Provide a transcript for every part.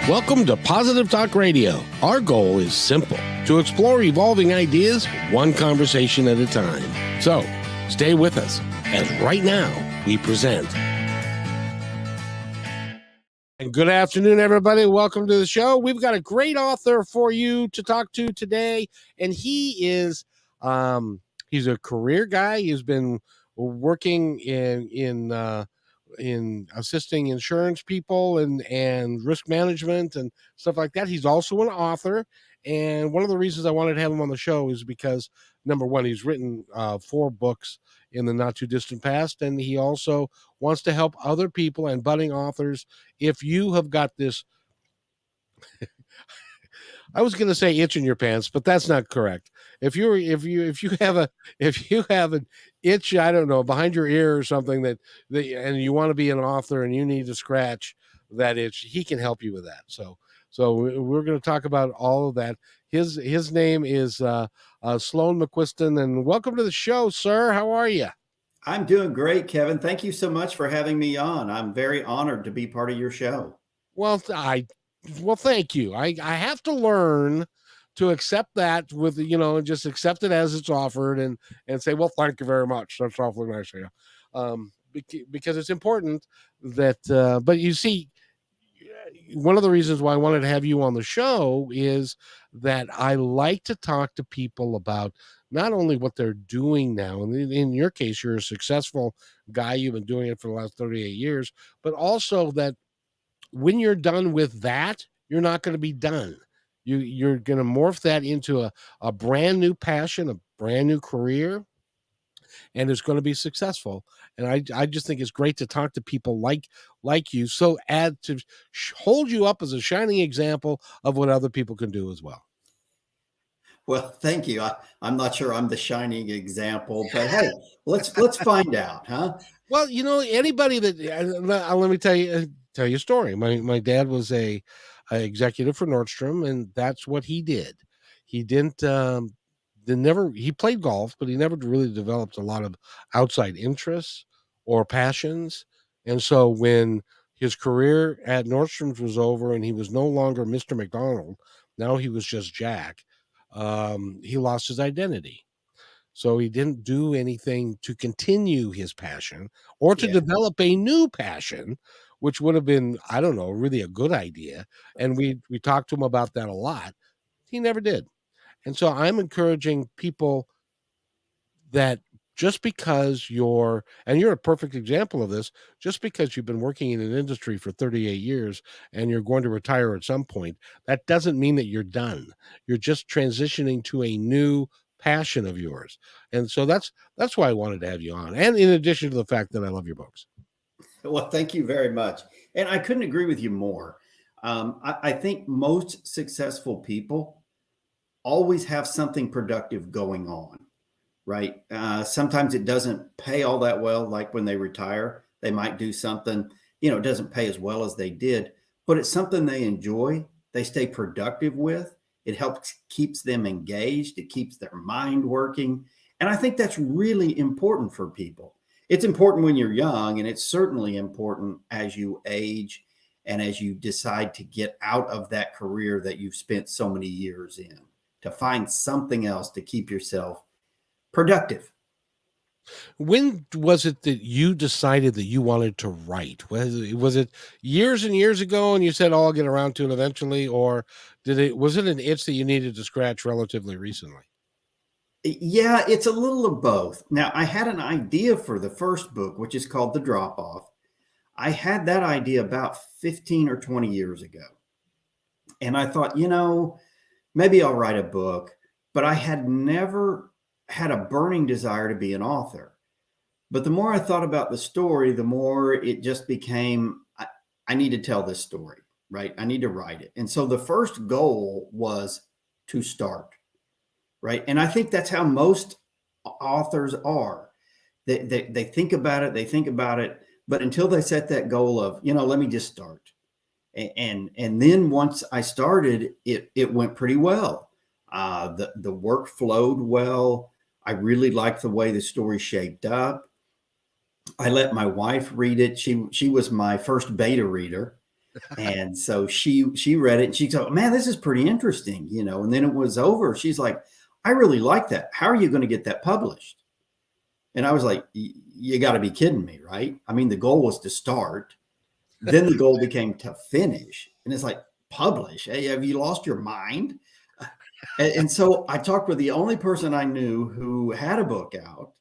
Welcome to Positive Talk Radio. Our goal is simple: to explore evolving ideas one conversation at a time. So, stay with us as right now we present. And good afternoon, everybody. Welcome to the show. We've got a great author for you to talk to today, and he is he's a career guy. He's been working in assisting insurance people and risk management and stuff like that. He's also an author, and one of the reasons I wanted to have him on the show is because, number one, he's written 4 books in the not too distant past, and he also wants to help other people and budding authors. If you have got this, I was going to say itch in your pants, but that's not correct. If you have an itch, I don't know, behind your ear or something that and you want to be an author and you need to scratch that itch, he can help you with that. So we're going to talk about all of that. His name is Sloane Mcquiston, and welcome to the show, sir. How are you? I'm doing great, Kevin. Thank you so much for having me on. I'm very honored to be part of your show. Well, thank you. I have to learn to accept that with, just accept it as it's offered and say, well, thank you very much. That's awfully nice of you. Because it's important that, but you see, one of the reasons why I wanted to have you on the show is that I like to talk to people about not only what they're doing now, and in your case, you're a successful guy, you've been doing it for the last 38 years, but also that when you're done with that, you're not going to be done. You're going to morph that into a brand new passion, a brand new career, and it's going to be successful. And I just think it's great to talk to people like you, so add to hold you up as a shining example of what other people can do as well. Well, thank you. I'm not sure I'm the shining example, but hey, let's find out, huh? Well, anybody that let me tell you a story. My dad was a executive for Nordstrom, and that's what he did. He didn't he played golf, but he never really developed a lot of outside interests or passions. And so when his career at Nordstrom's was over and he was no longer Mr. McDonald, now he was just Jack, he lost his identity. So he didn't do anything to continue his passion or to develop a new passion, which would have been, I don't know, really a good idea. And we talked to him about that a lot. He never did. And so I'm encouraging people that just because you're a perfect example of this, just because you've been working in an industry for 38 years and you're going to retire at some point, that doesn't mean that you're done. You're just transitioning to a new passion of yours. And so that's why I wanted to have you on. And in addition to the fact that I love your books. Well, thank you very much. And I couldn't agree with you more. I think most successful people always have something productive going on, right? Sometimes it doesn't pay all that well. Like when they retire, they might do something, it doesn't pay as well as they did, but it's something they enjoy. They stay productive with. It keeps them engaged. It keeps their mind working. And I think that's really important for people. It's important when you're young, and it's certainly important as you age and as you decide to get out of that career that you've spent so many years in, to find something else to keep yourself productive. When was it that you decided that you wanted to write? Was it years and years ago and you said, oh, I'll get around to it eventually? Or was it an itch that you needed to scratch relatively recently? Yeah, it's a little of both. Now, I had an idea for the first book, which is called The Drop Off. I had that idea about 15 or 20 years ago. And I thought, maybe I'll write a book, but I had never had a burning desire to be an author. But the more I thought about the story, the more it just became, I need to tell this story, right? I need to write it. And so the first goal was to start, right? And I think that's how most authors are. They think about it, but until they set that goal of, let me just start. And then once I started, it went pretty well. The work flowed well. I really liked the way the story shaped up. I let my wife read it. She was my first beta reader. And so she read it and she thought, man, this is pretty interesting, you know. And then it was over. She's like, I really like that. How are you going to get that published? And I was like, you got to be kidding me, right? I mean, the goal was to start. Then the goal became to finish. And it's like, publish? Hey, have you lost your mind? And so I talked with the only person I knew who had a book out.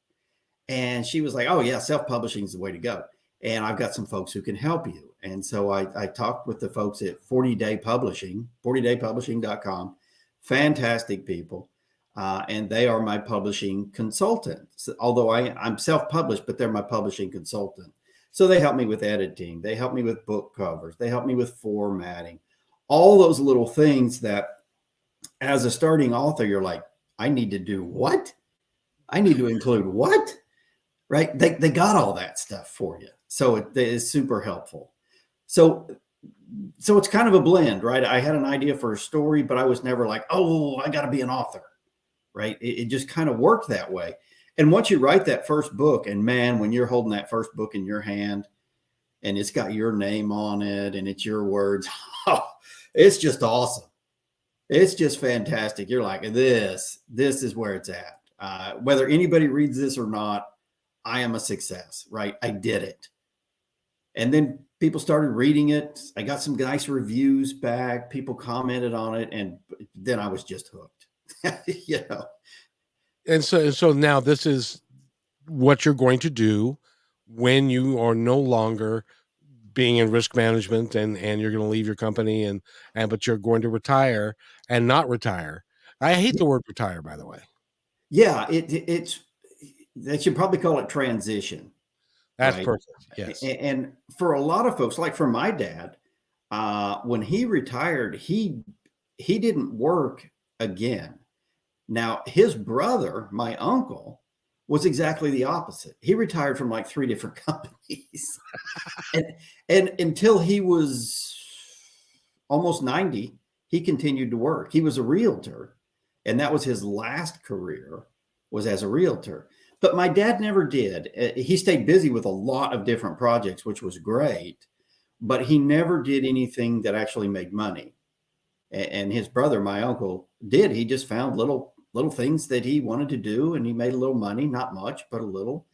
And she was like, oh, yeah, self publishing is the way to go. And I've got some folks who can help you. And so I talked with the folks at 40 Day Publishing, 40daypublishing.com. Fantastic people. And they are my publishing consultant. So, although I'm self published, but they're my publishing consultant. So they help me with editing. They help me with book covers. They help me with formatting. All those little things that as a starting author, you're like, I need to do what? I need to include what? Right? They got all that stuff for you. So it is super helpful. So it's kind of a blend, right? I had an idea for a story, but I was never like, oh, I got to be an author, right? It just kind of worked that way. And once you write that first book, and man, when you're holding that first book in your hand and it's got your name on it and it's your words, oh, it's just awesome. It's just fantastic. You're like, this is where it's at. Whether anybody reads this or not, I am a success, right? I did it. And then people started reading it. I got some nice reviews back. People commented on it. And then I was just hooked, you know? And so now this is what you're going to do when you are no longer being in risk management and you're going to leave your company and but you're going to retire and not retire. I hate the word retire, by the way. Yeah, it's they should probably call it transition, That's right? perfect. Yes. And for a lot of folks, like for my dad, when he retired, he didn't work again. Now, his brother, my uncle, was exactly the opposite. He retired from like 3 different companies. and until he was almost 90, he continued to work. He was a realtor, and that was his last career, was as a realtor. But my dad never did. He stayed busy with a lot of different projects, which was great, but he never did anything that actually made money. And his brother, my uncle, did. He just found little things that he wanted to do, and he made a little money, not much, but a little.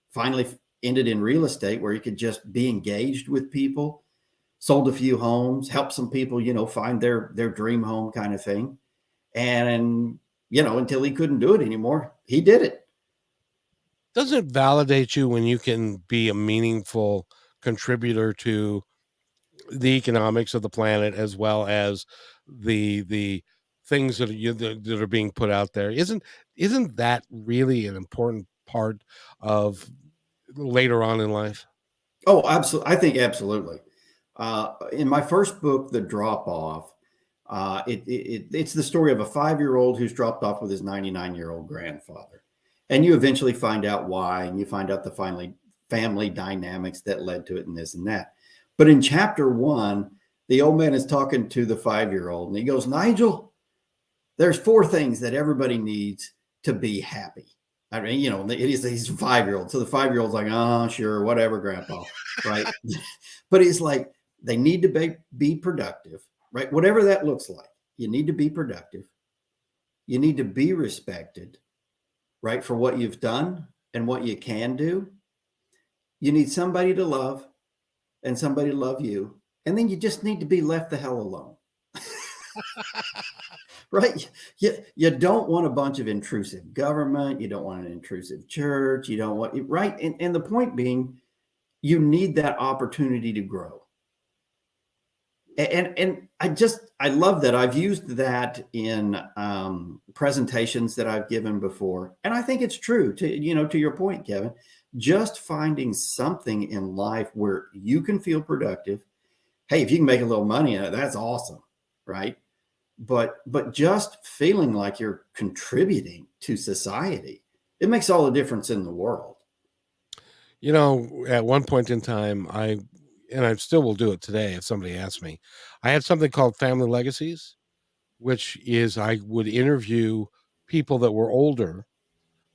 Finally ended in real estate where he could just be engaged with people, sold a few homes, helped some people, you know, find their dream home kind of thing. And, you know, until he couldn't do it anymore, he did it. Doesn't it validate you when you can be a meaningful contributor to the economics of the planet as well as the things that are being put out there? Isn't that really an important part of later on in life? Oh, absolutely. I think absolutely. In my first book, The Drop Off, it's the story of a 5-year-old who's dropped off with his 99-year-old grandfather. And you eventually find out why, and you find out the family dynamics that led to it and this and that. But in chapter 1, the old man is talking to the 5-year-old and he goes, Nigel, there's 4 things that everybody needs to be happy. I mean, you know, he's a 5-year-old. So the 5-year-old's like, oh, sure, whatever, grandpa. Right. But he's like, they need to be productive, right? Whatever that looks like. You need to be productive. You need to be respected, right? For what you've done and what you can do. You need somebody to love and somebody to love you. And then you just need to be left the hell alone. Right? You don't want a bunch of intrusive government. You don't want an intrusive church. You don't want, right? And the point being, you need that opportunity to grow. And I love that. I've used that in presentations that I've given before. And I think it's true to your point, Kevin, just finding something in life where you can feel productive. Hey, if you can make a little money, that's awesome. Right. But just feeling like you're contributing to society, it makes all the difference in the world. You know, at one point in time, I still will do it today if somebody asks me. I had something called Family Legacies, which is I would interview people that were older,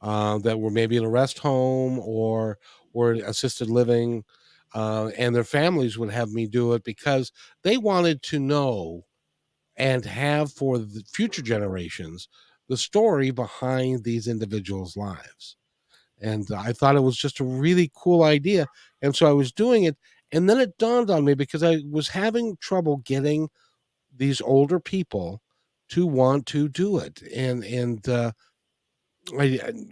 that were maybe in a rest home or assisted living, and their families would have me do it because they wanted to know and have for the future generations the story behind these individuals' lives. And I thought it was just a really cool idea. And so I was doing it. And then it dawned on me because I was having trouble getting these older people to want to do it.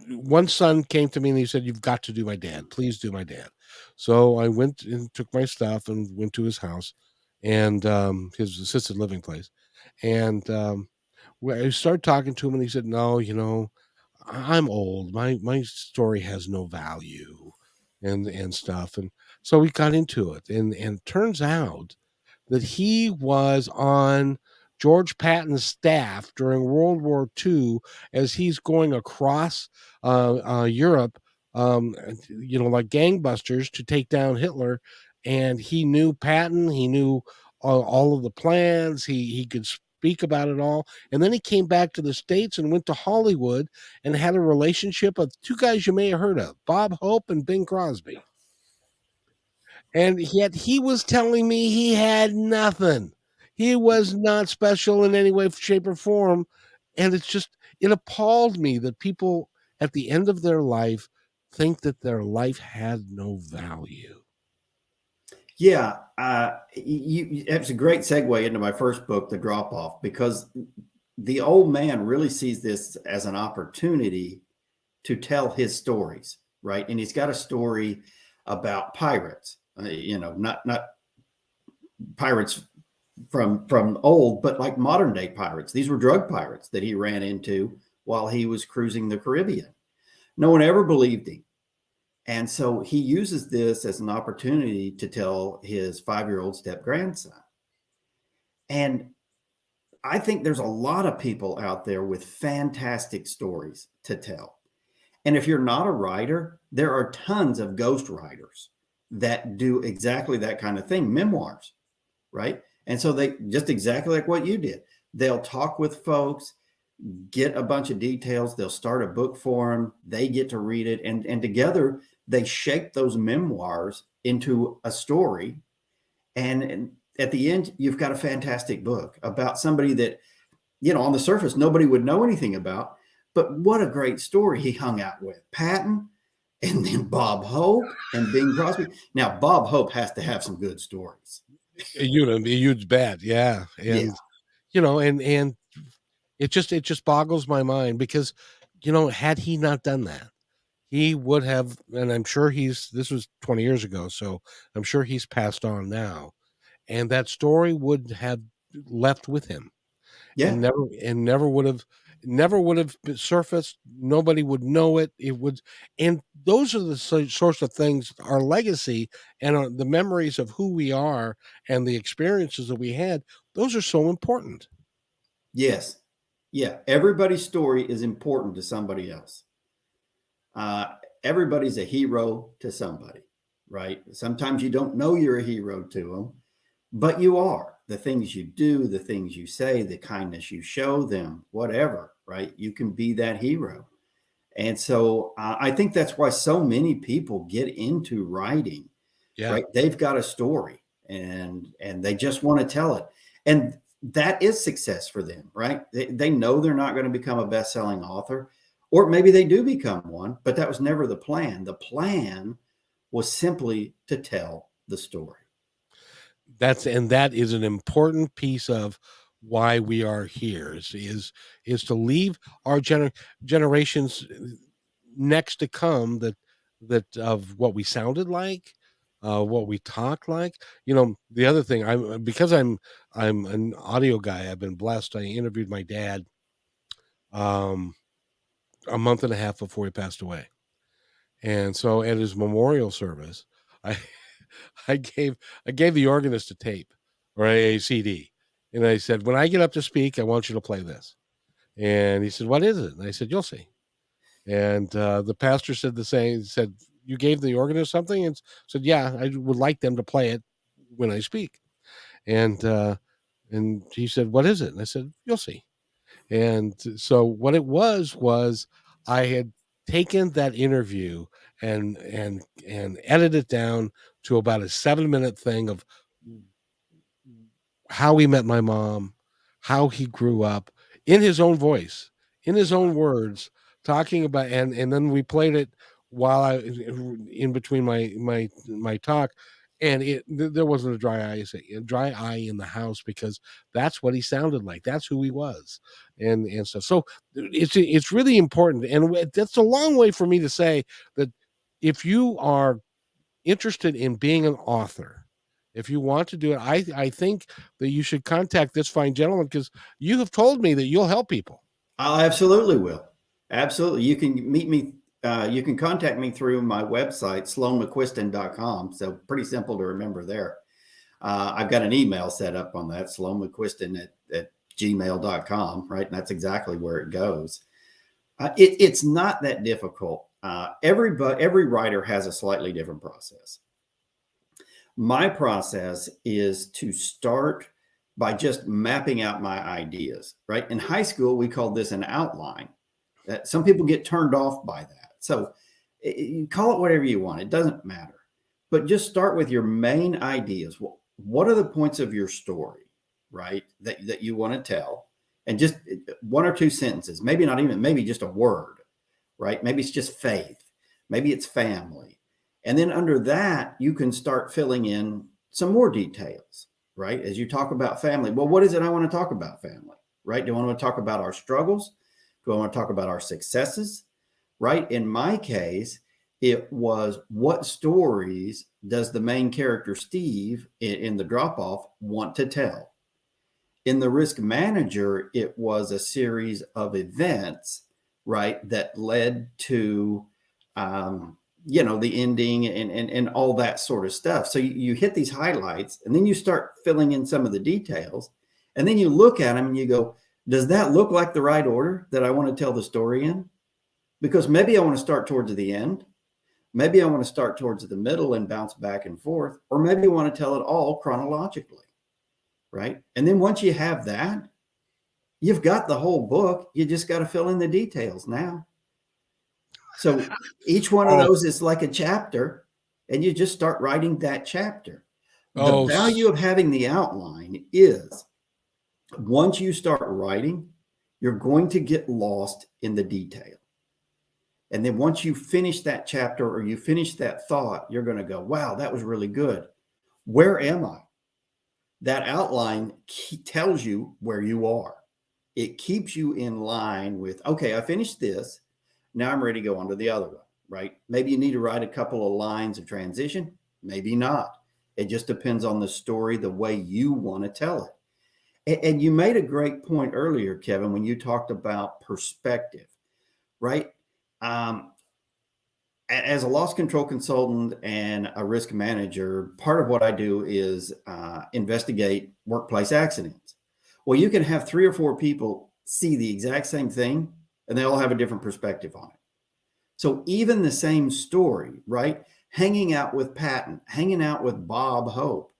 One son came to me and he said, "You've got to do my dad. Please do my dad." So I went and took my stuff and went to his house and his assisted living place. And I started talking to him and he said, "No, I'm old. My story has no value and stuff." And so we got into it. And it turns out that he was on George Patton's staff during World War II as he's going across Europe, like gangbusters to take down Hitler. And he knew Patton. He knew all of the plans. He could speak about it all. And then he came back to the States and went to Hollywood and had a relationship with two guys you may have heard of, Bob Hope and Bing Crosby. And yet he was telling me he had nothing. He was not special in any way, shape, or form. And it appalled me that people at the end of their life think that their life had no value. Yeah, it's a great segue into my first book, The Drop Off, because the old man really sees this as an opportunity to tell his stories, right? And he's got a story about pirates, not pirates from old, but like modern day pirates. These were drug pirates that he ran into while he was cruising the Caribbean. No one ever believed him. And so he uses this as an opportunity to tell his 5-year-old step grandson. And I think there's a lot of people out there with fantastic stories to tell. And if you're not a writer, there are tons of ghost writers that do exactly that kind of thing, memoirs, right? And so they just exactly like what you did. They'll talk with folks, get a bunch of details. They'll start a book for them. They get to read it. And together they shape those memoirs into a story. And at the end, you've got a fantastic book about somebody that, on the surface, nobody would know anything about. But what a great story he hung out with. Patton and then Bob Hope and Bing Crosby. Now, Bob Hope has to have some good stories. You'd bet. Yeah. And, and it just boggles my mind because, had he not done that, he would have, and I'm sure this was 20 years ago, so I'm sure he's passed on now. And that story would have left with him and Yeah. never would have surfaced. Nobody would know it. It would, and those are the sorts of things, our legacy and the memories of who we are and the experiences that we had. Those are so important. Yes. Yeah. Everybody's story is important to somebody else. Everybody's a hero to somebody, right? Sometimes you don't know you're a hero to them, but you are. The things you do, the things you say, the kindness you show them, whatever, right? You can be that hero. And so I think that's why so many people get into writing, Yeah. right? They've got a story and they just want to tell it. And that is success for them, right? They know they're not going to become a best-selling author, or maybe they do become one, but that was never the plan. The plan was simply to tell the story. That is an important piece of why we are here is to leave our generations next to come that of what we sounded like, what we talked like. The other thing, I'm an audio guy. I've been blessed. I interviewed my dad a month and a half before he passed away, and so at his memorial service, I I gave the organist a tape or a CD, and I said, "When I get up to speak, I want you to play this." And he said, "What is it?" And I said, "You'll see." And the pastor said the same. Said, "You gave the organist something?" And said, "Yeah, I would like them to play it when I speak." And he said, "What is it?" And I said, "You'll see." And so what it was I had taken that interview and edit it down to about a 7-minute thing of how he met my mom, how he grew up in his own voice, in his own words, talking about, and then we played it while I in between my talk, and there wasn't a dry eye in the house because that's what he sounded like. That's who he was, and stuff. So it's really important, and that's a long way for me to say that if you are interested in being an author, if you want to do it, I think that you should contact this fine gentleman because you have told me that you'll help people. I absolutely will. Absolutely. You can meet me. You can contact me through my website, SloaneMcQuiston.com. So pretty simple to remember there. I've got an email set up on that, SloaneMcQuiston at gmail.com, right? And that's exactly where it goes. It's not that difficult. Every writer has a slightly different process. My process is to start by just mapping out my ideas, right? In high school, we called this an outline. Some people get turned off by that. So you call it whatever you want. It doesn't matter. But just start with your main ideas. What are the points of your story, right, that you want to tell? And just one or two sentences, maybe not even, maybe just a word, right? Maybe it's just faith. Maybe it's family. And then under that, you can start filling in some more details, right? As you talk about family. Well, what is it I want to talk about family, right? Do I want to talk about our struggles? Do I want to talk about our successes, right? In my case, it was what stories does the main character, Steve, in the drop-off want to tell? In the Risk Manager, it was a series of events, right, that led to the ending and all that sort of stuff. So you hit these highlights and then you start filling in some of the details. And then you look at them and you go, does that look like the right order that I want to tell the story in? Because maybe I want to start towards the end. Maybe I want to start towards the middle and bounce back and forth. Or maybe I want to tell it all chronologically, right? And then once you have that, you've got the whole book. You just got to fill in the details now. So each one of those is like a chapter, and you just start writing that chapter. The value of having the outline is once you start writing, you're going to get lost in the detail. And then once you finish that chapter or you finish that thought, you're going to go, wow, that was really good. Where am I? That outline tells you where you are. It keeps you in line with, okay, I finished this. Now I'm ready to go on to the other one, right? Maybe you need to write a couple of lines of transition. Maybe not. It just depends on the story, the way you want to tell it. And you made a great point earlier, Kevin, when you talked about perspective, right? As a loss control consultant and a risk manager, part of what I do is investigate workplace accidents. Well, you can have 3 or 4 people see the exact same thing, and they all have a different perspective on it. So even the same story, right? Hanging out with Patton, hanging out with Bob Hope,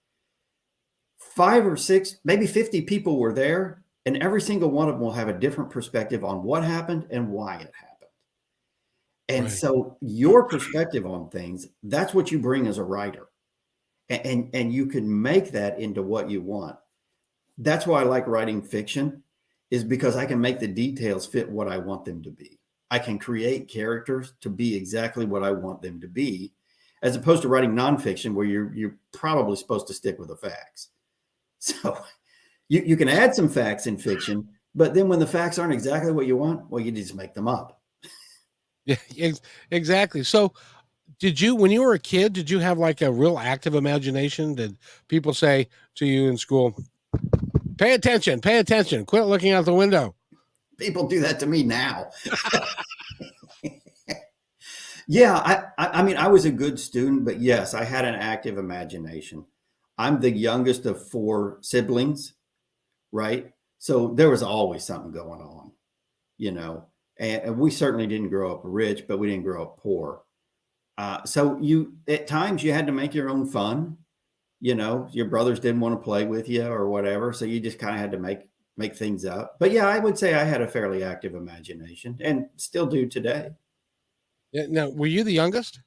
5 or 6, maybe 50 people were there, and every single one of them will have a different perspective on what happened and why it happened. And so your perspective on things, that's what you bring as a writer. And you can make that into what you want. That's why I like writing fiction, is because I can make the details fit what I want them to be. I can create characters to be exactly what I want them to be, as opposed to writing nonfiction where you're probably supposed to stick with the facts. So you can add some facts in fiction, but then when the facts aren't exactly what you want, well, you just make them up. Yeah, exactly. So when you were a kid, did you have like a real active imagination? Did people say to you in school, pay attention, quit looking out the window? People do that to me now. Yeah, I mean, I was a good student, but yes, I had an active imagination. I'm the youngest of 4 siblings, right? So there was always something going on, and we certainly didn't grow up rich, but we didn't grow up poor. So at times you had to make your own fun. Your brothers didn't want to play with you or whatever. So you just kind of had to make things up. But yeah, I would say I had a fairly active imagination and still do today. Yeah, now, were you the youngest?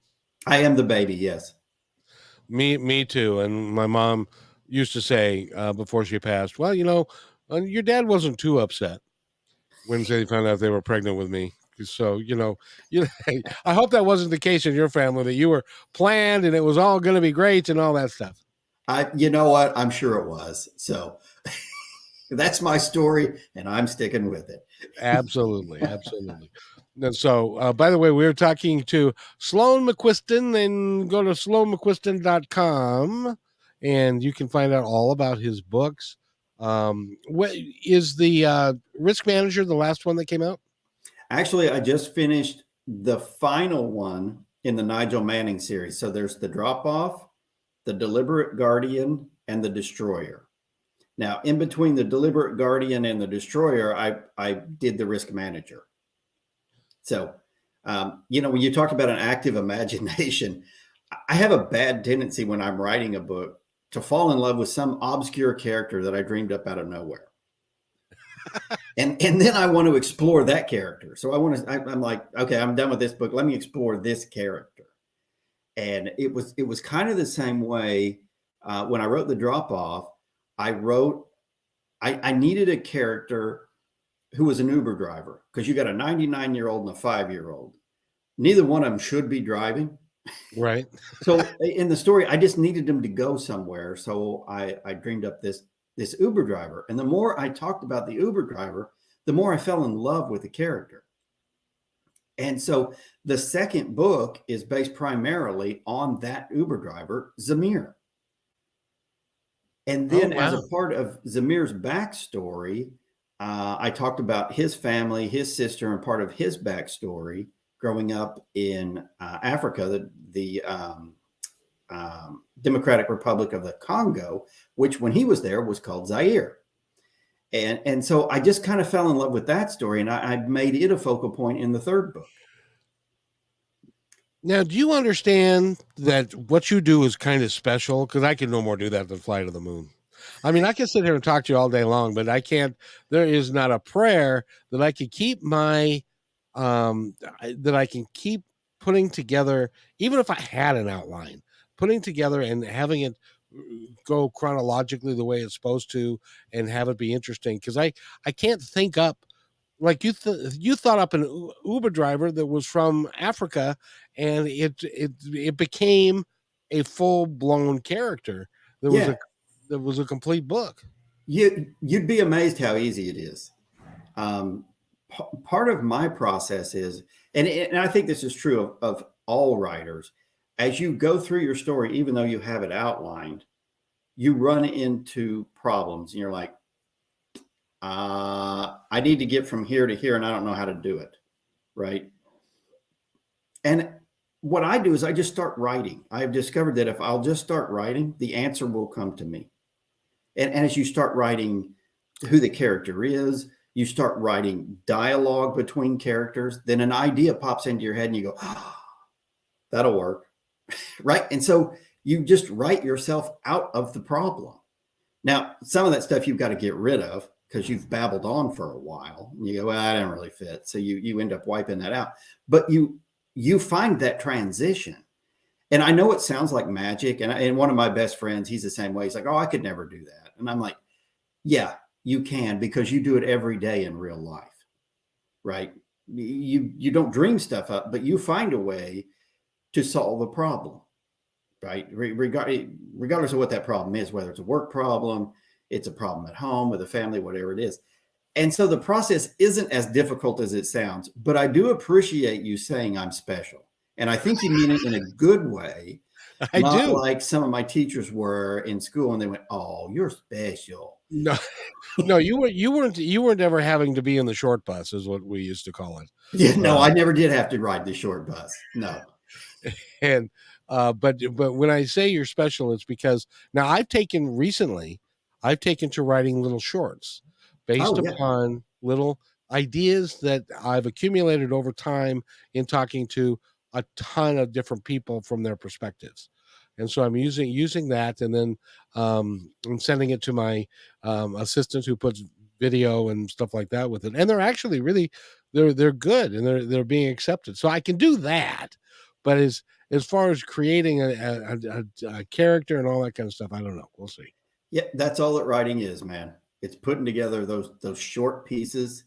I am the baby, yes. Me too. And my mom used to say before she passed, "Well, your dad wasn't too upset when they found out they were pregnant with me." So I hope that wasn't the case in your family, that you were planned and it was all going to be great and all that stuff. You know what? I'm sure it was. So that's my story, and I'm sticking with it. Absolutely, absolutely. And so, by the way, we were talking to Sloane Mcquiston, and go to sloanemcquiston.com and you can find out all about his books. What is the Risk Manager, the last one that came out? Actually, I just finished the final one in the Nigel Manning series. So there's the drop off, the deliberate guardian, and the destroyer. Now, in between the deliberate guardian and the destroyer, I did the risk manager. So, when you talk about an active imagination, I have a bad tendency when I'm writing a book to fall in love with some obscure character that I dreamed up out of nowhere. And then I want to explore that character. So I'm like, okay, I'm done with this book. Let me explore this character. And it was kind of the same way when I wrote the drop off. I needed a character who was an Uber driver, because you got a 99-year-old and a 5-year-old. Neither one of them should be driving. Right. So in the story, I just needed them to go somewhere. So I dreamed up this Uber driver. And the more I talked about the Uber driver, the more I fell in love with the character. And so the second book is based primarily on that Uber driver, Zamir. And Oh, then, as a wow. part of Zamir's backstory, I talked about his family, his sister, and part of his backstory growing up in Africa, the Democratic Republic of the Congo, which when he was there was called Zaire. And so I just kind of fell in love with that story, and I made it a focal point in the third book. Now, do you understand that what you do is kind of special? Because I can no more do that than fly to the moon. I mean, I can sit here and talk to you all day long, but I can't. There is not a prayer that I can keep that I can keep putting together, even if I had an outline, putting together and having it go chronologically the way it's supposed to, and have it be interesting. Because I can't think up, like you thought up an Uber driver that was from Africa, and it became a full blown character. There was Yeah, a complete book. you'd be amazed how easy it is. Um, Part of my process is, and I think this is true of all writers, as you go through your story, even though you have it outlined, you run into problems, and you're like, I need to get from here to here, and I don't know how to do it, right? And what I do is I just start writing. I've discovered that if I'll just start writing, the answer will come to me. And as you start writing who the character is, you start writing dialogue between characters, then an idea pops into your head and you go, oh, that'll work. Right. And so you just write yourself out of the problem. Now, some of that stuff you've got to get rid of because you've babbled on for a while. And you go, well, I didn't really fit. So you end up wiping that out. But you find that transition. And I know it sounds like magic. And one of my best friends, he's the same way. He's like, oh, I could never do that. And I'm like, yeah, you can, because you do it every day in real life, right? You don't dream stuff up, but you find a way to solve a problem, right? Regardless of what that problem is, whether it's a work problem, it's a problem at home with a family, whatever it is. And so the process isn't as difficult as it sounds, but I do appreciate you saying I'm special. And I think you mean it in a good way, I not do. like some of my teachers were in school and they went, oh, you're special. No, no, you weren't ever having to be in the short bus, is what we used to call it. Yeah, no, Uh, I never did have to ride the short bus. No. and but when I say you're special, it's because now I've taken to writing little shorts based Oh, yeah. upon little ideas that I've accumulated over time in talking to a ton of different people from their perspectives. And so I'm using that, and then I'm sending it to my assistant, who puts video and stuff like that with it, and they're actually really they're good, and they're being accepted. So I can do that, but as far as creating a character and all that kind of stuff, I don't know. We'll see. Yeah, that's all that writing is, man. It's putting together those short pieces,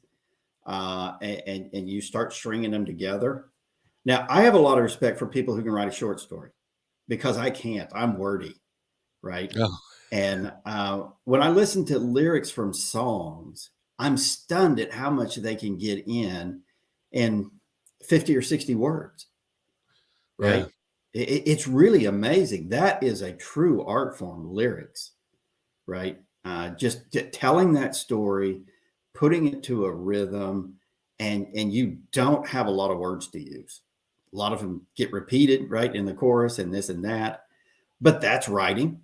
and you start stringing them together. Now, I have a lot of respect for people who can write a short story because I can't. I'm wordy, right? Oh, And when I listen to lyrics from songs, I'm stunned at how much they can get in 50 or 60 words, yeah, right? It's really amazing. That is a true art form, lyrics, right? Just telling that story, putting it to a rhythm, and you don't have a lot of words to use. A lot of them get repeated, right, in the chorus and this and that, but that's writing.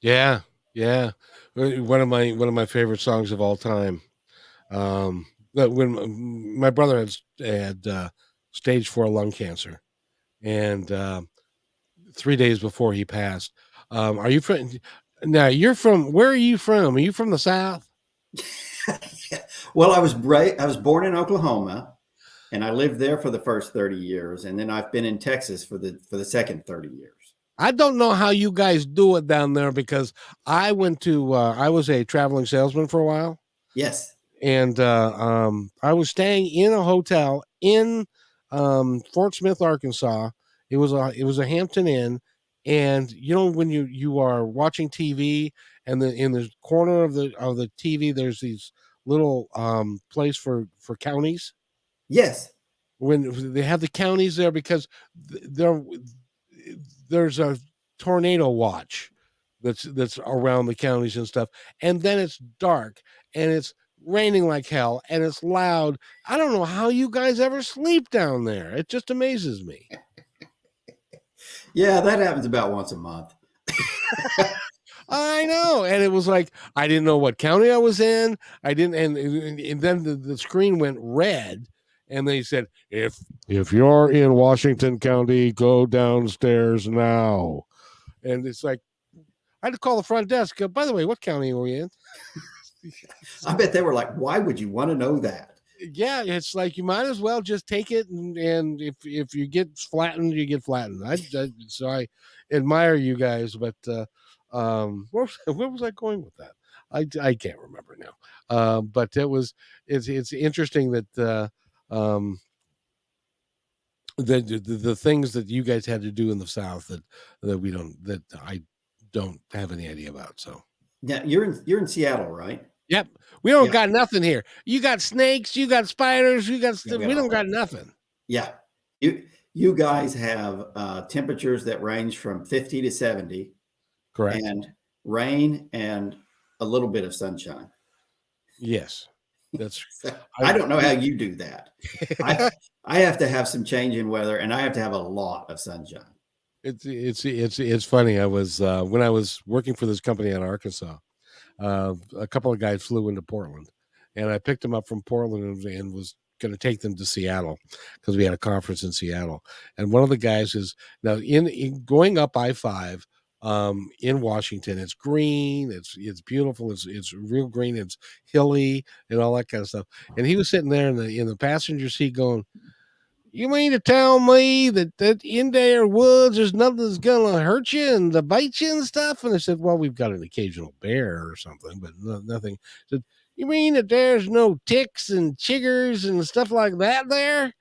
yeah, yeah. One of my favorite songs of all time. That when my brother had stage 4 lung cancer, and 3 days before he passed. Are you from? Now you're from. Where are you from? Are you from the South? Well, I was born in Oklahoma, and I lived there for the first 30 years, and then I've been in Texas for the second 30 years. I don't know how you guys do it down there, because I went to. I was a traveling salesman for a while, Yes. and I was staying in a hotel in Fort Smith, Arkansas. It was a Hampton Inn, and when you are watching TV, and in the corner of the TV, there's these little place for counties. Yes. When they have the counties there, because there there's a tornado watch that's around the counties and stuff, and then it's dark, and it's raining like hell, and it's loud. I don't know how you guys ever sleep down there. It just amazes me. Yeah, that happens about once a month. I know, and it was like I didn't know what county I was in. I didn't, and then the screen went red, and they said, if you're in Washington County, go downstairs now. And it's like I had to call the front desk. By the way, what county are we in? I bet they were like, why would you want to know that? Yeah, it's like you might as well just take it, and if you get flattened, you get flattened. So I admire you guys, but where was I going with that? I can't remember now. But it's interesting that the things that you guys had to do in the South that I don't have any idea about. So Yeah, you're in Seattle, right? yep, we don't Yeah. got nothing here. You got snakes, you got spiders, you got Yeah, we don't got nothing. Yeah. You guys have temperatures that range from 50 to 70 Correct. and rain and a little bit of sunshine. Yes, that's. I don't know how you do that. I have to have some change in weather, and I have to have a lot of sunshine. It's funny. I was when I was working for this company in Arkansas. A couple of guys flew into Portland, and I picked them up from Portland, and was going to take them to Seattle because we had a conference in Seattle. And one of the guys is now in going up I-5 in Washington. It's green, it's beautiful, it's real green, it's hilly and all that kind of stuff. And he was sitting there in the passenger seat going, "You mean to tell me that in there woods there's nothing that's gonna hurt you and to bite you and stuff?" And I said, "Well, we've got an occasional bear or something, but nothing." I said, "You mean that there's no ticks and chiggers and stuff like that there?"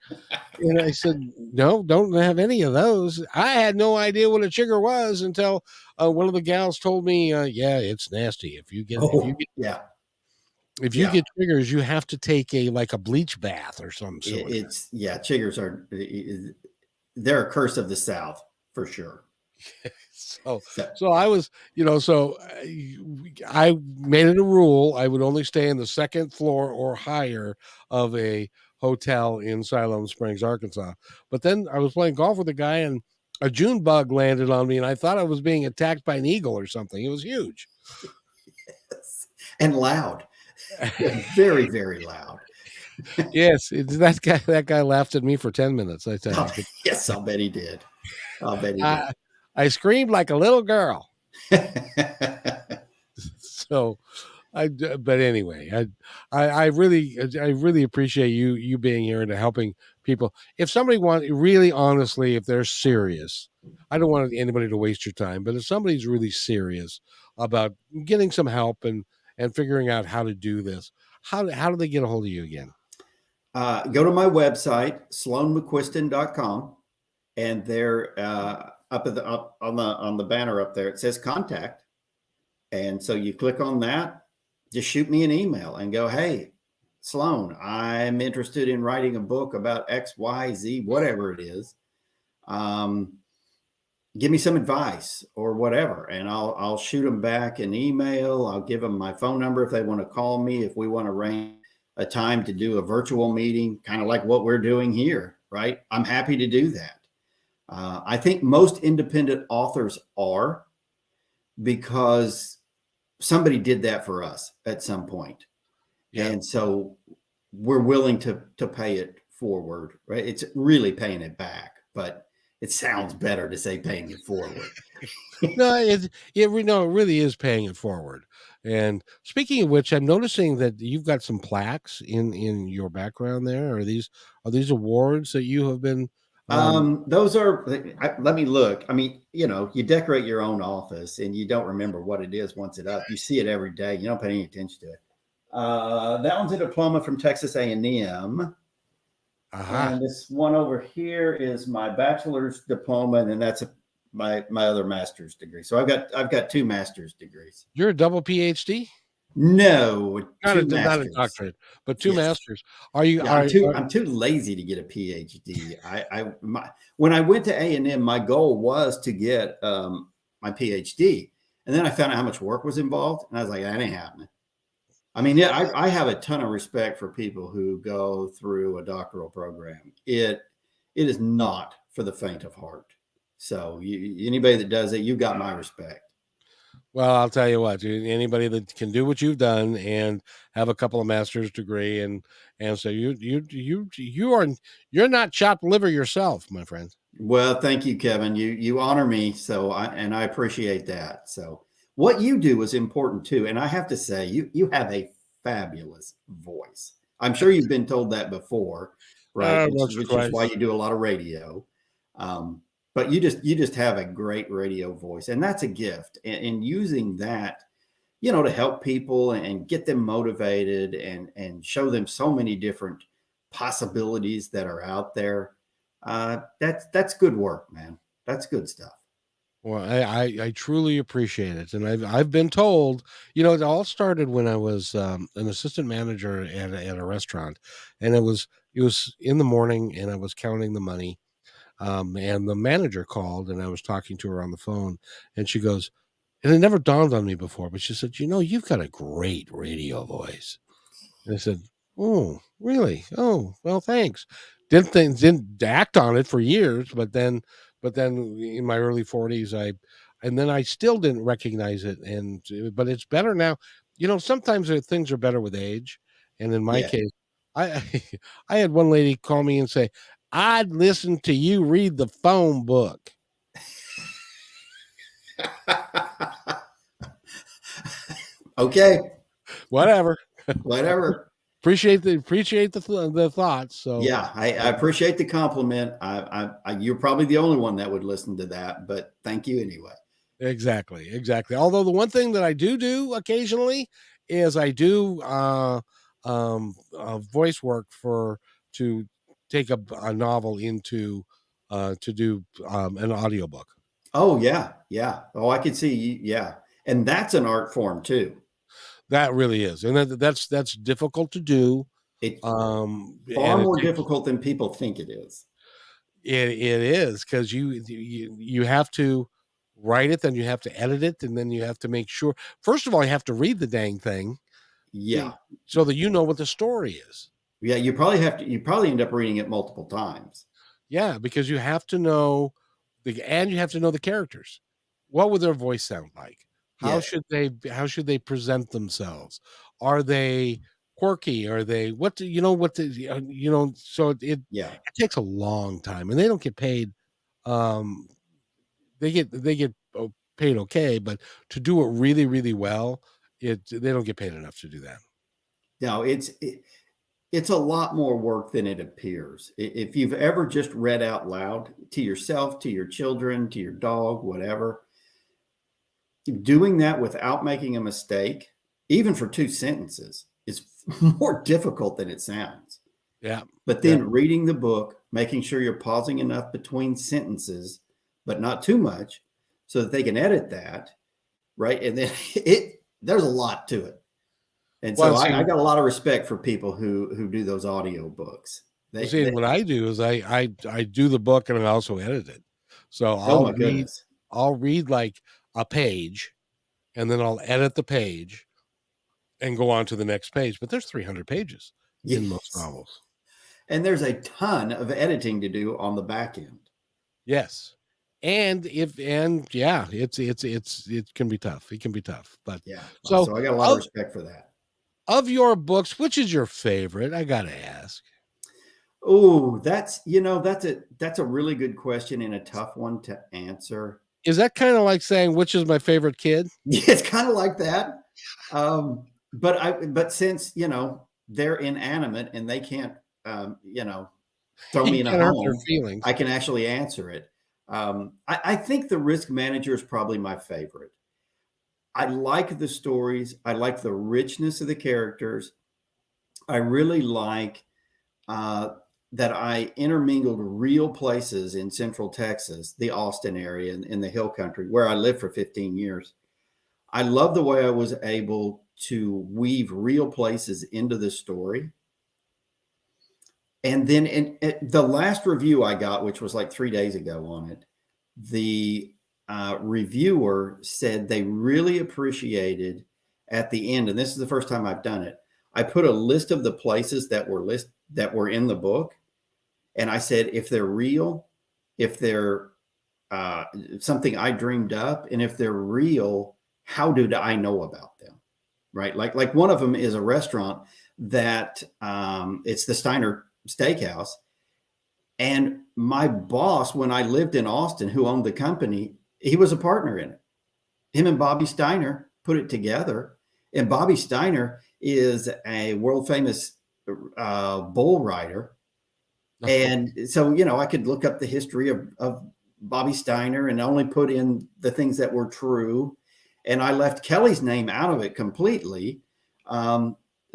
And I said, "No, don't have any of those." I had no idea what a chigger was until one of the gals told me, "Yeah, it's nasty. Yeah, If you yeah. get triggers, you have to take a bleach bath or some sort." Chiggers they're a curse of the South for sure. So, So, so I was, I made it a rule. I would only stay in the second floor or higher of a hotel in Siloam Springs, Arkansas. But then I was playing golf with a guy, and a June bug landed on me, and I thought I was being attacked by an eagle or something. It was huge. and loud, very, very loud. Yes, that guy laughed at me for 10 minutes, I tell you. Yes, I'll bet he did. I'll bet he did. I screamed like a little girl. So But anyway, I really appreciate you being here and helping people. If somebody wants really honestly, if they're serious, I don't want anybody to waste your time. But if somebody's really serious about getting some help and figuring out how to do this, how do they get a hold of you again? Go to my website, sloanemcquiston.com, and there up at the up on the banner up there, it says contact. And so you click on that, just shoot me an email and go, hey, Sloane, I'm interested in writing a book about X, Y, Z, whatever it is. Um, Give me some advice or whatever, and I'll shoot them back an email. I'll give them my phone number if they want to call me. If we want to arrange a time to do a virtual meeting, kind of like what we're doing here, right? I'm happy to do that. I think most independent authors are, because somebody did that for us at some point. Yeah. And so we're willing to pay it forward, right? It's really paying it back, but it sounds better to say paying it forward. No, no, it really is paying it forward. And speaking of which, I'm noticing that you've got some plaques in your background there. Are these awards that you have been Those are, let me look. I mean, you decorate your own office and you don't remember what it is once it's up. You see it every day. You don't pay any attention to it. That one's a diploma from Texas A&M. aha. And this one over here is my bachelor's diploma, and then that's my other master's degree. So I've got two master's degrees. You're a double PhD? No, two Not a masters. doctorate, but 2 Yes. masters. Are you Yeah, I'm too lazy to get a PhD. When I went to A&M, my goal was to get my PhD, and then I found out how much work was involved, and I was like, that ain't happening. I mean, yeah, I have a ton of respect for people who go through a doctoral program. It is not for the faint of heart. So anybody that does it, you've got my respect. Well, I'll tell you what, anybody that can do what you've done and have a couple of master's degree and so you're not chopped liver yourself, my friend. Well, thank you, Kevin. You honor me, so I appreciate that. So what you do is important too, and I have to say, you have a fabulous voice. I'm sure you've been told that before, right? Once or Which is why twice. you do a lot of radio. But you just have a great radio voice, and that's a gift. And using that, to help people and get them motivated and show them so many different possibilities that are out there. That's good work, man. That's good stuff. Well, I truly appreciate it, and I've been told, it all started when I was an assistant manager at a restaurant, and it was in the morning, and I was counting the money, and the manager called, and I was talking to her on the phone, and she goes, and it never dawned on me before, but she said, you've got a great radio voice. And I said, "Oh, really? Oh, well, thanks." Didn't act on it for years, but then in my early 40s, and then I still didn't recognize it, but it's better now. Sometimes things are better with age, and in my Yeah. case, I I had one lady call me and say, "I'd listen to you read the phone book." Okay. Whatever. Whatever. Appreciate the thoughts. So Yeah, I appreciate the compliment. You're probably the only one that would listen to that, but thank you anyway. exactly. Although the one thing that I do occasionally is I do voice work for to take a novel into to do an audiobook. Oh yeah, yeah. Oh, I could see. Yeah, and that's an art form too. That really is, and that's difficult to do. It's far And it more takes difficult than people think it is. it is because you have to write it, then you have to edit it, and then you have to make sure. First of all, you have to read the dang thing Yeah, so that you know what the story is. yeah. You probably end up reading it multiple times. Yeah, because you have to know and you have to know the characters. What would their voice sound like? Yeah, How should they present themselves? Are they quirky? Are they what do you know what the so yeah, it takes a long time and they don't get paid um they get paid okay, but to do it really, really well, they don't get paid enough to do that. No, it's a lot more work than it appears. If you've ever just read out loud to yourself, to your children, to your dog, whatever, doing that without making a mistake, even for 2 sentences, is more difficult than it sounds. Yeah. But then reading the book, making sure you're pausing enough between sentences, but not too much, so that they can edit that, right? And then there's a lot to it. And Well, so see, I got a lot of respect for people who do those audio books. what I do is I do the book and I also edit it. So Oh my goodness. I'll read like a page, and then I'll edit the page and go on to the next page. But there's 300 pages in most Yes. novels. And there's a ton of editing to do on the back end. Yes. And yeah, it can be tough. It can be tough. But Yeah. so So I got a lot of respect for that. of your books, which is your favorite? I gotta ask. Oh, that's a really good question and a tough one to answer. Is that kind of like saying which is my favorite kid? Yeah, it's kind of like that. But since they're inanimate and they can't throw me You in a can't hurt their home, feelings. I can actually answer it. I think The Risk Manager is probably my favorite. I like the stories. I like the richness of the characters. I really like that I intermingled real places in Central Texas, the Austin area, and in the Hill Country, where I lived for 15 years. I love the way I was able to weave real places into the story. And then in the last review I got, which was like 3 days ago on it, the reviewer said they really appreciated at the end, and this is the first time I've done it. I put a list of the places that were in the book, and I said if they're real, if they're something I dreamed up, and if they're real, how did I know about them? Right? Like one of them is a restaurant that it's the Steiner Steakhouse. And my boss, when I lived in Austin, who owned the company, he was a partner in it. Him and Bobby Steiner put it together. And Bobby Steiner is a world famous bull rider. And so, I could look up the history of Bobby Steiner and only put in the things that were true. And I left Kelly's name out of it completely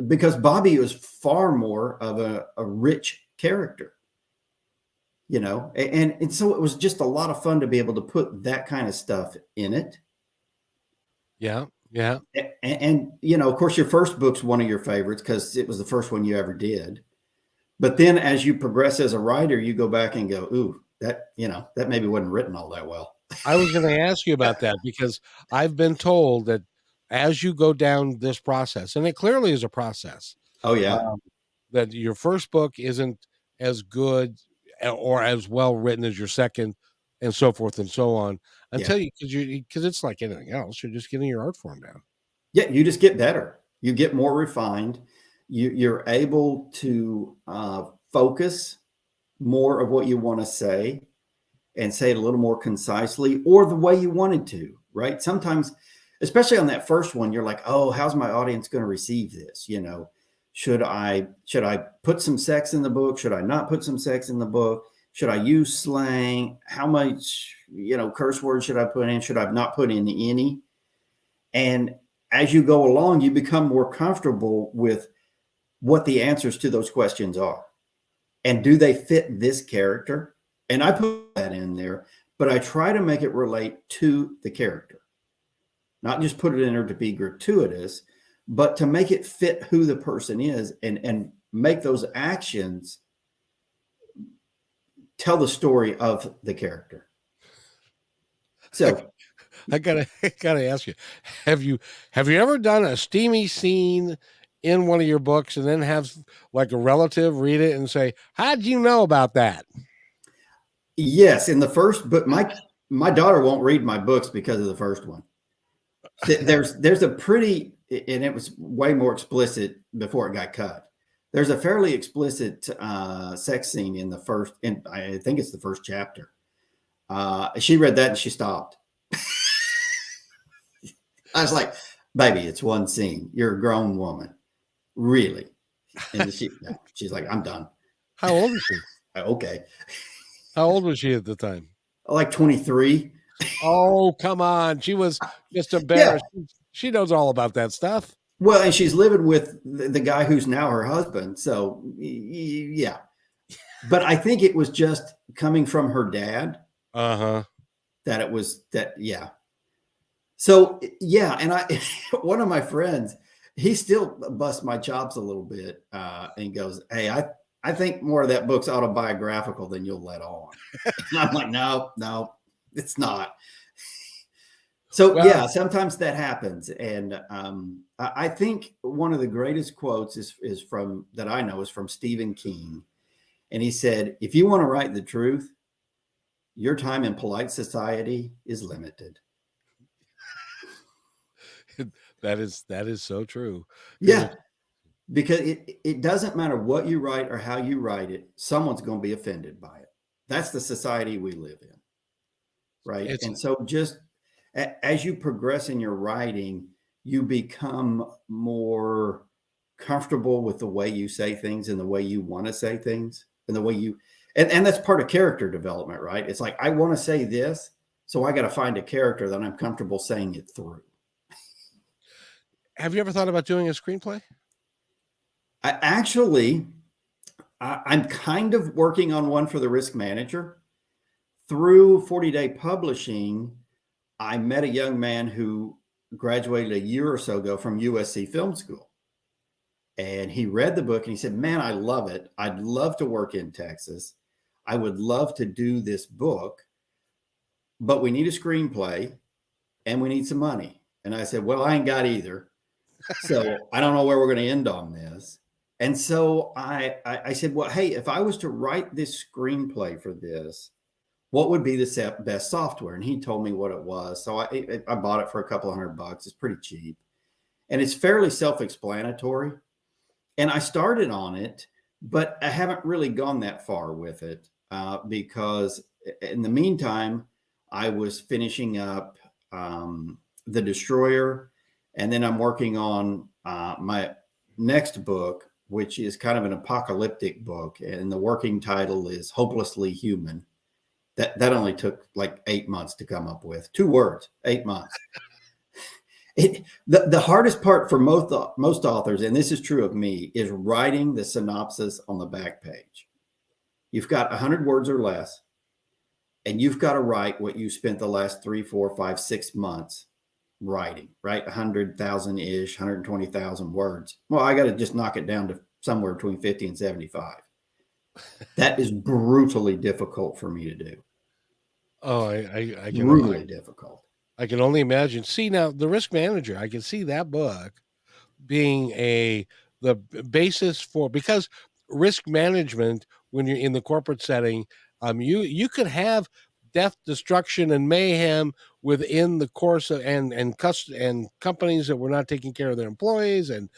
because Bobby was far more of a rich character. And so it was just a lot of fun to be able to put that kind of stuff in it. Yeah. Yeah. And of course, your first book's one of your favorites because it was the first one you ever did. But then as you progress as a writer, you go back and go, ooh, that maybe wasn't written all that well. I was going to ask you about that because I've been told that as you go down this process, and it clearly is a process. Oh, yeah. That your first book isn't as good or as well written as your second, and so forth and so on, until because it's like anything else, you're just getting your art form down. Yeah, you just get better. You get more refined. You're able to focus more of what you want to say and say it a little more concisely or the way you wanted to, right? Sometimes, especially on that first one, you're like, oh, how's my audience going to receive this? Should I put some sex in the book? Should I not put some sex in the book? Should I use slang? How much, curse words should I put in? Should I not put in any? And as you go along, you become more comfortable with what the answers to those questions are. And do they fit this character? And I put that in there, but I try to make it relate to the character. Not just put it in there to be gratuitous, but to make it fit who the person is and make those actions tell the story of the character. So I gotta ask you, have you ever done a steamy scene in one of your books and then have like a relative read it and say, how'd you know about that? Yes, in the first book, my daughter won't read my books because of the first one. There's a pretty, and it was way more explicit before it got cut. There's a fairly explicit sex scene in the first, and I think it's the first chapter. She read that and she stopped. I was like, baby, it's one scene. You're a grown woman, really. And no, she's like, I'm done. How old is she? Okay, How old was she at the time? like 23. Oh, come on. She was just Yeah. embarrassed. She knows all about that stuff. Well, and she's living with the guy who's now her husband. So, yeah. But I think it was just coming from her dad Uh-huh. that it was that, yeah. So, yeah. And one of my friends, he still busts my chops a little bit and goes, hey, I think more of that book's autobiographical than you'll let on. And I'm like, no, it's not. So Well, yeah, sometimes that happens, and I think one of the greatest quotes is from that I know is from Stephen King, and he said, "If you want to write the truth, your time in polite society is limited." that is so true. Because Yeah, because it doesn't matter what you write or how you write it, someone's going to be offended by it. That's the society we live in, right? it's And so just as you progress in your writing, you become more comfortable with the way you say things and the way you want to say things and the way you and that's part of character development, right? It's like I want to say this, so I got to find a character that I'm comfortable saying it through. Have you ever thought about doing a screenplay? I'm kind of working on one for the risk manager through 40 Day Publishing. I met a young man who graduated a year or so ago from USC Film School. And he read the book and he said, man, I love it. I'd love to work in Texas. I would love to do this book, but we need a screenplay and we need some money. And I said, well, I ain't got either. So I don't know where we're going to end on this. And so I said, well, hey, if I was to write this screenplay for this, what would be the best software? And he told me what it was. So I bought it for a couple $100. It's pretty cheap. And it's fairly self-explanatory. And I started on it, but I haven't really gone that far with it because in the meantime, I was finishing up The Destroyer. And then I'm working on my next book, which is kind of an apocalyptic book. And the working title is Hopelessly Human. That only took like 8 months to come up with. 2 words, 8 months. The hardest part for most authors, and this is true of me, is writing the synopsis on the back page. You've got 100 words or less, and you've got to write what you spent the last 3, 4, 5, 6 months writing, right? 100,000-ish, 120,000 words. Well, I got to just knock it down to somewhere between 50 and 75. That is brutally difficult for me to do. Oh, Brutally difficult. I can only imagine. See, now the risk manager, I can see that book being the basis for, because risk management, when you're in the corporate setting, you could have death, destruction, and mayhem within the course of, and companies that were not taking care of their employees, and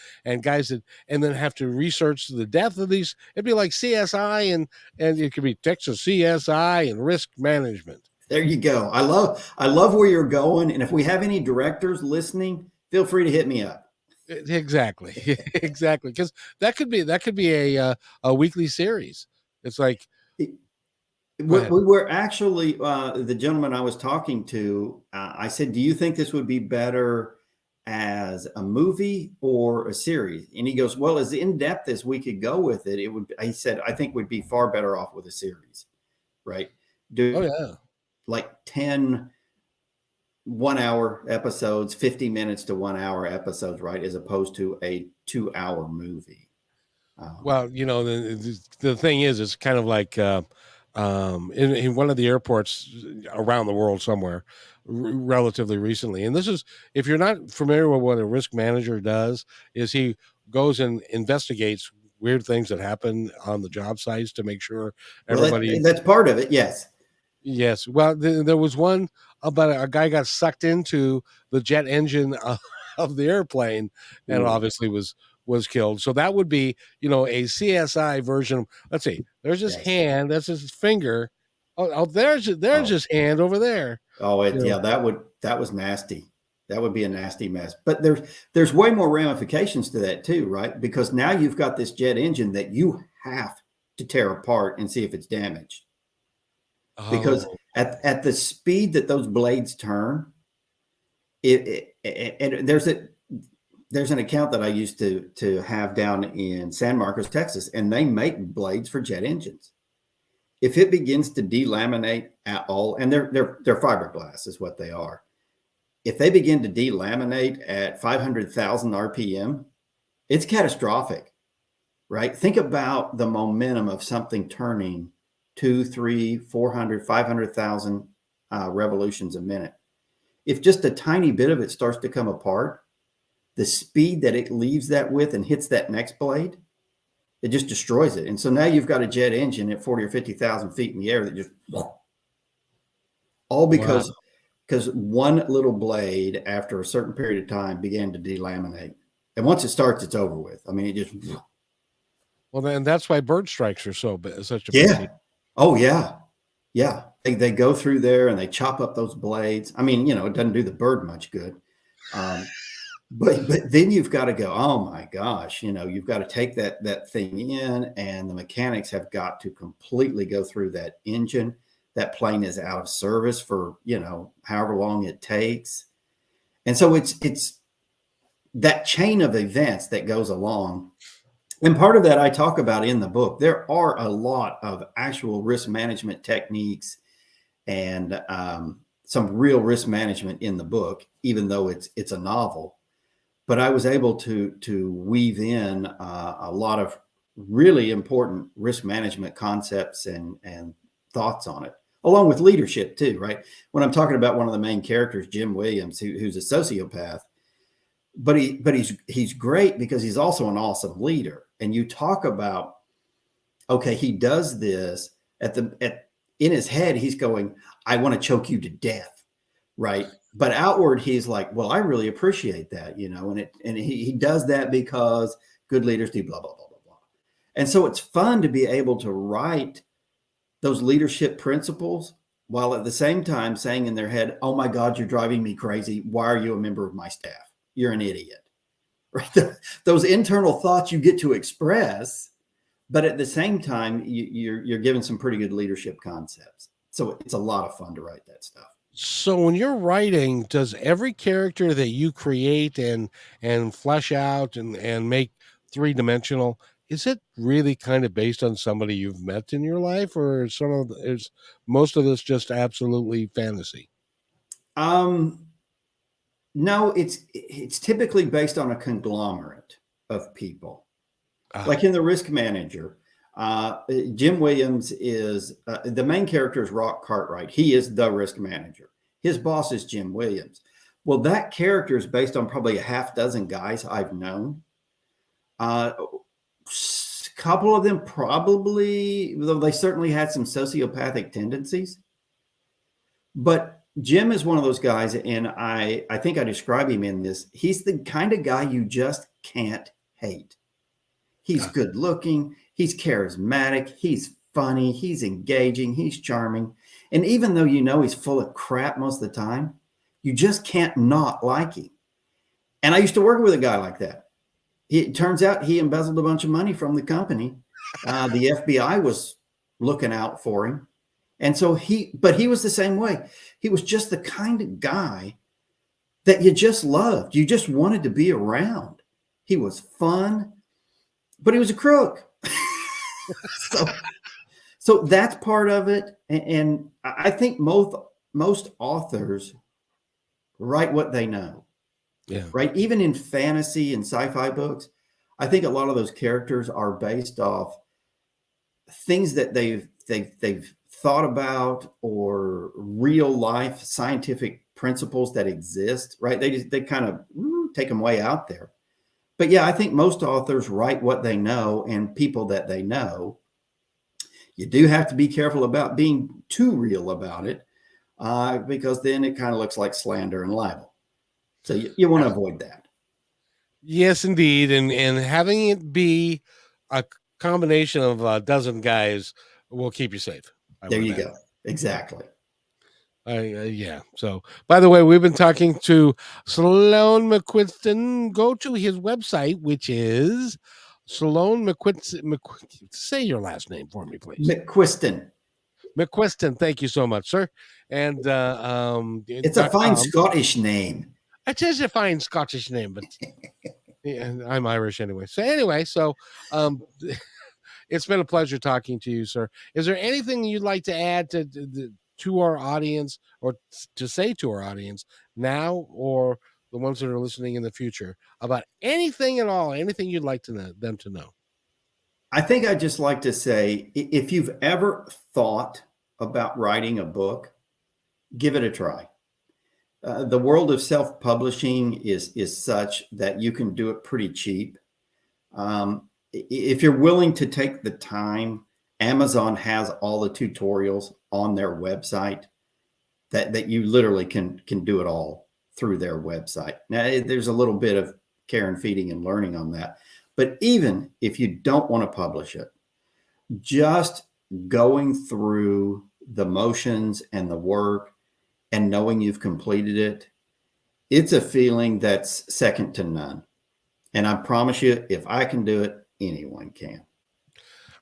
guys that, and then have to research the death of these. It'd be like CSI, and it could be Texas CSI and risk management. There you go. I love where you're going. And if we have any directors listening, feel free to hit me up. Exactly, exactly. Because that could be a weekly series. It's like, We were actually the gentleman I was talking to. I said, "Do you think this would be better as a movie or a series?" And he goes, "Well, as in depth as we could go with it, it would." He said, "I think we'd be far better off with a series, right? oh Do yeah. like 10 1-hour episodes, 50 minutes to 1 hour episodes, right? As opposed to a 2-hour movie." Well, the thing is, it's kind of like in one of the airports around the world somewhere, relatively recently. And this is, if you're not familiar with what a risk manager does, is he goes and investigates weird things that happen on the job sites to make sure Well, everybody. that's part of it. Yes. Yes. Well, there was one about a guy got sucked into the jet engine of the airplane, and Ooh, obviously was killed. So that would be, a CSI version. Let's see. There's his yes. hand. That's his finger. Oh, there's Oh, his hand over there. oh, You know. yeah. That was nasty. That would be a nasty mess. But there's way more ramifications to that too, right? Because now you've got this jet engine that you have to tear apart and see if it's damaged. Because Oh, at the speed that those blades turn, and there's an account that I used to have down in San Marcos, Texas, and they make blades for jet engines. If it begins to delaminate at all, and they're fiberglass is what they are. If they begin to delaminate at 500,000 RPM, it's catastrophic, right? Think about the momentum of something turning 2, 3, 400, 500,000 revolutions a minute. If just a tiny bit of it starts to come apart, the speed that it leaves that with and hits that next blade, it just destroys it. And so now you've got a jet engine at 40 or 50,000 feet in the air that just all wow. because one little blade after a certain period of time began to delaminate. And once it starts, it's over with. I mean, it just Well, then that's why bird strikes are such a big yeah. deal. Oh yeah. Yeah. They go through there and they chop up those blades. I mean, it doesn't do the bird much good. But then you've got to go, oh my gosh, you've got to take that thing in, and the mechanics have got to completely go through that engine. That plane is out of service for, however long it takes. And so it's that chain of events that goes along. And part of that I talk about in the book. There are a lot of actual risk management techniques and some real risk management in the book, even though it's a novel. But I was able to weave in a lot of really important risk management concepts and thoughts on it, along with leadership too, right? When I'm talking about one of the main characters, Jim Williams, who's a sociopath, but he's great because he's also an awesome leader. And you talk about, okay, he does this in his head, he's going, I want to choke you to death, right? But outward, he's like, well, I really appreciate that, and he does that because good leaders do blah, blah, blah, blah, blah. And so it's fun to be able to write those leadership principles while at the same time saying in their head, oh my God, you're driving me crazy. Why are you a member of my staff? You're an idiot, right? Those internal thoughts you get to express, but at the same time, you're given some pretty good leadership concepts. So it's a lot of fun to write that stuff. So when you're writing, does every character that you create and flesh out and make three-dimensional, is it really kind of based on somebody you've met in your life, or is most of this just absolutely fantasy? Um, no, it's typically based on a conglomerate of people. Ah, Like in The Risk Manager, Jim Williams is the main character is Rock Cartwright. He is the risk manager. His boss is Jim Williams. Well, that character is based on probably a half dozen guys I've known. A couple of them probably, though they certainly had some sociopathic tendencies. But Jim is one of those guys, and I think I describe him in this. He's the kind of guy you just can't hate. He's ah. good looking, he's charismatic, he's funny, he's engaging, he's charming. And even though he's full of crap most of the time, you just can't not like him. And I used to work with a guy like that. It turns out he embezzled a bunch of money from the company. The FBI was looking out for him. And so but he was the same way. He was just the kind of guy that you just loved. You just wanted to be around. He was fun, but he was a crook. so, so that's part of it. And I think most authors write what they know, Yeah. right? Even in fantasy and sci-fi books, I think a lot of those characters are based off things that they've thought about or real life scientific principles that exist, right? They kind of take them way out there. But yeah, I think most authors write what they know and people that they know. You do have to be careful about being too real about it because then it kind of looks like slander and libel. So you want to avoid that. Yes, indeed, and having it be a combination of a dozen guys will keep you safe, I There would you imagine. go. Exactly. Yeah. So, by the way, we've been talking to Sloane Mcquiston. Go to his website, which is Sloane Mcquiston. Say your last name for me, please. McQuiston. McQuiston. Thank you so much, sir. And It's a fine .com. Scottish name. It is a fine Scottish name, but yeah, I'm Irish anyway. So um, it's been a pleasure talking to you, sir. Is there anything you'd like to add to our audience, or to say to our audience now, or the ones that are listening in the future, about anything at all, anything you'd like them to know? I think I'd just like to say, if you've ever thought about writing a book, give it a try. The world of self-publishing is such that you can do it pretty cheap. If you're willing to take the time, Amazon has all the tutorials on their website that you literally can do it all through their website. Now, there's a little bit of care and feeding and learning on that. But even if you don't want to publish it, just going through the motions and the work and knowing you've completed it, it's a feeling that's second to none. And I promise you, if I can do it, anyone can.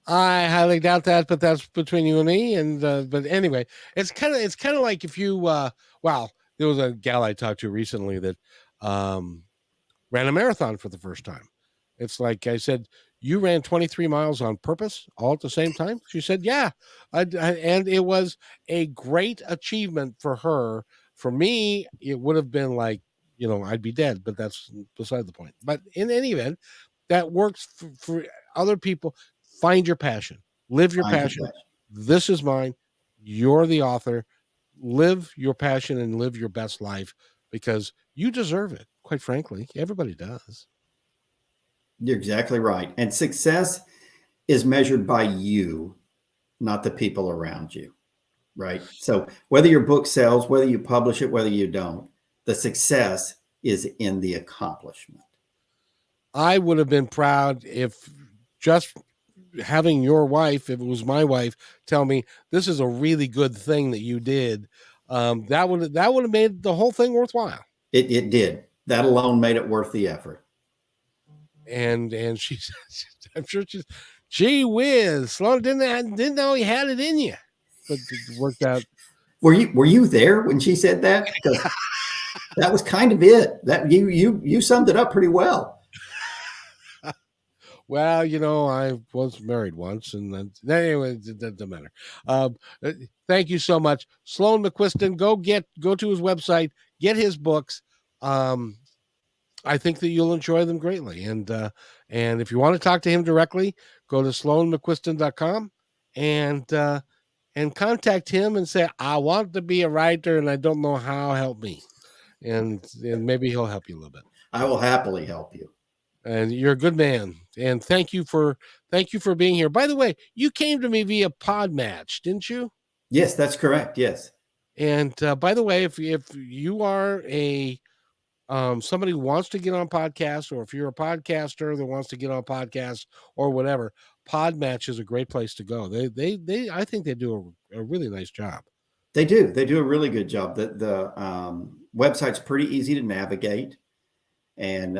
I highly doubt that, but that's between you and me. And but anyway, it's kind of like if you well, there was a gal I talked to recently that ran a marathon for the first time. It's like I said, you ran 23 miles on purpose all at the same time. She said, yeah. And it was a great achievement for her. For me, it would have been like, I'd be dead, but that's beside the point. But in any event, that works for other people. Find your passion, live your passion. This is mine. You're the author. Live your passion and live your best life, because you deserve it. Quite frankly, everybody does. You're exactly right. And success is measured by you, not the people around you, right? So whether your book sells, whether you publish it, whether you don't, the success is in the accomplishment. I would have been proud if just having your wife, if it was my wife, tell me this is a really good thing that you did. That would have made the whole thing worthwhile. It did. That alone made it worth the effort. And she said, I'm sure she's, gee whiz, Sloane didn't know he had it in you, but it worked out. Were you there when she said that? Because that was kind of it. That you summed it up pretty well. Well, I was married once, and anyway, it doesn't matter. Thank you so much, Sloane Mcquiston. Go to his website, get his books. I think that you'll enjoy them greatly. And if you want to talk to him directly, go to sloanemcquiston.com and contact him and say, I want to be a writer and I don't know how, help me. And maybe he'll help you a little bit. I will happily help you. And you're a good man. And thank you for being here. By the way, you came to me via Podmatch, didn't you? Yes, that's correct. Yes. And by the way, if you are somebody who wants to get on podcasts, or if you're a podcaster that wants to get on podcasts or whatever, Podmatch is a great place to go. They I think they do a really nice job. They do a really good job. The website's pretty easy to navigate, and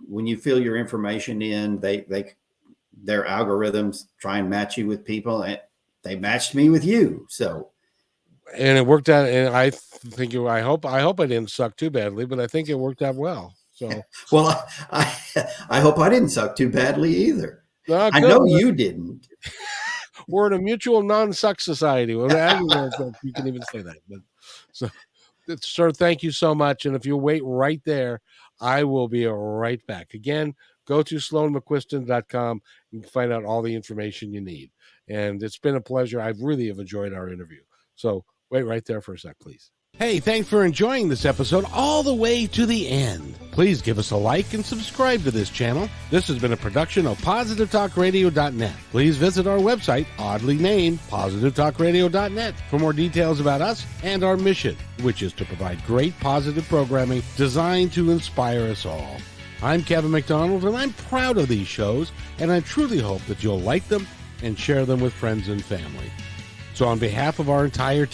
when you fill your information in, their algorithms try and match you with people, and they matched me with you. So. And it worked out, and I hope I didn't suck too badly, but I think it worked out well. So, well, I hope I didn't suck too badly either. I know you didn't. We're in a mutual non-suck society. Well, I don't know if you can even say that, but so, sir, thank you so much. And if you wait right there, I will be right back. Again, go to sloanemcquiston.com and find out all the information you need. And it's been a pleasure. I really have enjoyed our interview. So wait right there for a sec, please. Hey, thanks for enjoying this episode all the way to the end. Please give us a like and subscribe to this channel. This has been a production of PositiveTalkRadio.net. Please visit our website, oddly named PositiveTalkRadio.net, for more details about us and our mission, which is to provide great positive programming designed to inspire us all. I'm Kevin McDonald, and I'm proud of these shows, and I truly hope that you'll like them and share them with friends and family. So on behalf of our entire team,